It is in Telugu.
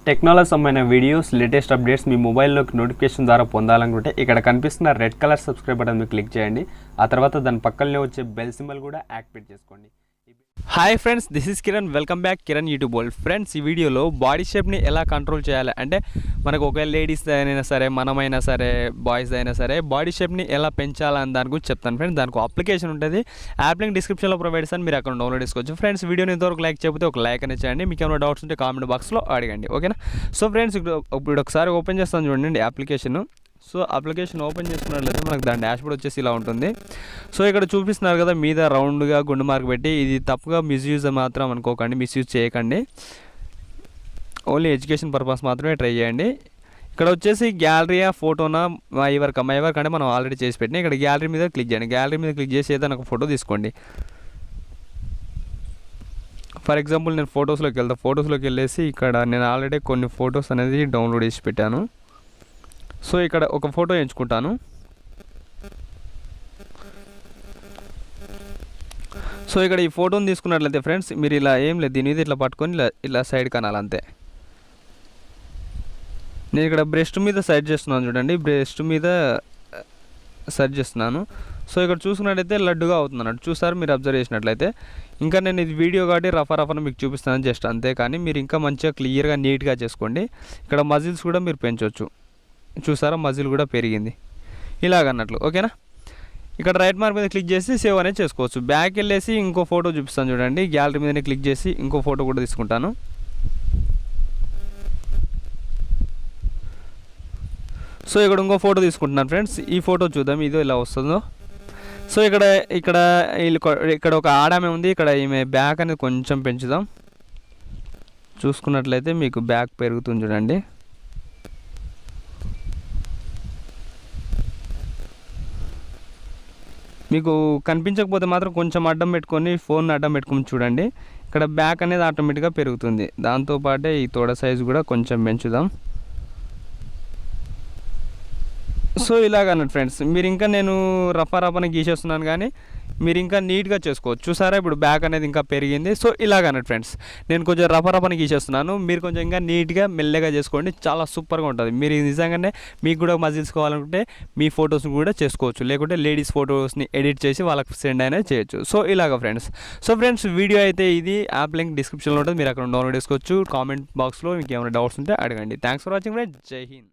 టెక్నాలజీ సంబంధించిన వీడియోస్ లేటెస్ట్ అప్డేట్స్ మీ మొబైల్లోకి నోటిఫికేషన్ ద్వారా పొందాలనుకుంటే ఇక్కడ కనిపిస్తున్న రెడ్ కలర్ సబ్స్క్రైబ్ బటన్ మీద క్లిక్ చేయండి. ఆ తర్వాత దాని పక్కనే వచ్చే బెల్ సింబల్ కూడా యాక్టివేట్ చేసుకోండి. Hi friends, this is Kiran. Welcome back Kiran YouTube world. Friends, ఈ వీడియోలో బాడీ షేప్ని ఎలా కంట్రోల్ చేయాలి అంటే మనకు ఒకవేళ లేడీస్ అయినా సరే, మనమైనా సరే, బాయ్స్ అయినా సరే బాడీ షేప్ని ఎలా పెంచాలని దాని గురించి చెప్తాను ఫ్రెండ్స్. దానికి అప్లికేషన్ ఉంటుంది, యాప్ లింక్ డిస్క్రిప్షన్లో ప్రొవైడ్ చేస్తాను, మీరు అక్కడ డౌన్లోడ్ చేసుకోవచ్చు. ఫ్రెండ్స్, వీడియోని ఇంతవరకు లైక్ చేయకపోతే ఒక లైక్ అనేది చేయండి. మీకు ఏమైనా డౌట్స్ ఉంటే కామెంట్ బాక్స్లో అడగండి, ఓకేనా? సో ఫ్రెండ్స్, ఇప్పుడు ఒకసారి ఓపెన్ చేస్తాను చూడండి అప్లికేషన్. సో అప్లికేషన్ ఓపెన్ చేసుకున్నట్లయితే మనకు దాని డాష్బోర్డ్ వచ్చేసి ఇలా ఉంటుంది. సో ఇక్కడ చూపిస్తున్నారు కదా మీద రౌండ్గా గుండు మార్క్ పెట్టి, ఇది తప్పుగా మిస్యూజ్ మాత్రం అనుకోకండి, మిస్యూజ్ చేయకండి. ఓన్లీ ఎడ్యుకేషన్ పర్పస్ మాత్రమే ట్రై చేయండి. ఇక్కడ వచ్చేసి గ్యాలరీయా, ఫోటోనా, మై వర్క్ అంటే మనం ఆల్రెడీ చేసి పెట్టిన ఇక్కడ గ్యాలరీ మీద క్లిక్ చేయండి. గ్యాలరీ మీద క్లిక్ చేసి ఏదైనా ఒక ఫోటో తీసుకోండి. ఫర్ ఎగ్జాంపుల్ నేను ఫొటోస్లోకి వెళ్తాను. ఫొటోస్లోకి వెళ్ళేసి ఇక్కడ నేను ఆల్రెడీ కొన్ని ఫొటోస్ అనేది డౌన్లోడ్ చేసి పెట్టాను. సో ఇక్కడ ఒక ఫోటో ఎంచుకుంటాను. సో ఇక్కడ ఈ ఫోటోని తీసుకున్నట్లయితే ఫ్రెండ్స్, మీరు ఇలా ఏం లేదు, దీని మీద ఇట్లా పట్టుకొని ఇలా సైడ్ కనాలి అంతే. నేను ఇక్కడ బ్రెస్ట్ మీద సైడ్ చేస్తున్నాను చూడండి, బ్రెస్ట్ మీద సైడ్ చేస్తున్నాను. సో ఇక్కడ చూసుకున్నట్లయితే లడ్డుగా అవుతుంది అన్నట్టు, చూసారు మీరు అబ్జర్వ్ చేసినట్లయితే. ఇంకా నేను ఇది వీడియో కాబట్టి రఫ్ మీకు చూపిస్తాను జస్ట్ అంతే. కానీ మీరు ఇంకా మంచిగా క్లియర్గా నీట్గా చేసుకోండి. ఇక్కడ మజిల్స్ కూడా మీరు పెంచవచ్చు, చూసారా మజిల్ కూడా పెరిగింది ఇలాగన్నట్లు, ఓకేనా? ఇక్కడ రైట్ మార్క్ మీద క్లిక్ చేసి సేవ్ అనేది చేసుకోవచ్చు. బ్యాక్ వెళ్ళేసి ఇంకో ఫోటో చూపిస్తాను చూడండి, గ్యాలరీ మీదనే క్లిక్ చేసి ఇంకో ఫోటో కూడా తీసుకుంటాను. సో ఇక్కడ ఇంకో ఫోటో తీసుకుంటున్నాను ఫ్రెండ్స్. ఈ ఫోటో చూద్దాం ఇదో ఇలా వస్తుందో. సో ఇక్కడ ఒక ఆడామె ఉంది, ఇక్కడ ఈమె బ్యాక్ అనేది కొంచెం పెంచుదాం. చూసుకున్నట్లయితే మీకు బ్యాక్ పెరుగుతుంది చూడండి. మీకు కనిపించకపోతే మాత్రం కొంచెం అడ్డం పెట్టుకొని ఫోన్ అడ్డం పెట్టుకొని చూడండి, ఇక్కడ బ్యాక్ అనేది ఆటోమేటిక్గా పెరుగుతుంది. దాంతోపాటే ఈ తోడ సైజు కూడా కొంచెం పెంచుదాం. సో ఇలాగన్నట్టు ఫ్రెండ్స్, మీరు ఇంకా నేను రఫారఫాని గీసేస్తున్నాను కానీ మీరు ఇంకా నీట్గా చేసుకోవచ్చు. చూసారా ఇప్పుడు బ్యాక్ అనేది ఇంకా పెరిగింది. సో ఇలాగన్నట్టు ఫ్రెండ్స్, నేను కొంచెం రఫారఫాని గీసేస్తున్నాను, మీరు కొంచెం ఇంకా నీట్గా మెల్లగా చేసుకోండి, చాలా సూపర్గా ఉంటుంది. మీరు నిజంగానే మీకు కూడా మజిల్స్ కావాలనుకుంటే మీ ఫొటోస్ని కూడా చేసుకోవచ్చు, లేకుంటే లేడీస్ ఫొటోస్ని ఎడిట్ చేసి వాళ్ళకి సెండ్ అయినా చేయొచ్చు. సో ఇలాగ ఫ్రెండ్స్. సో ఫ్రెండ్స్, వీడియో అయితే ఇది, యాప్ లింక్ డిస్క్రిప్షన్లో ఉంటుంది, మీరు అక్కడ డౌన్లోడ్ చేసుకోవచ్చు. కామెంట్ బాక్స్లో మీకు ఏమైనా డౌట్స్ ఉంటే అడగండి. Thanks for watching friends. జై హింద్.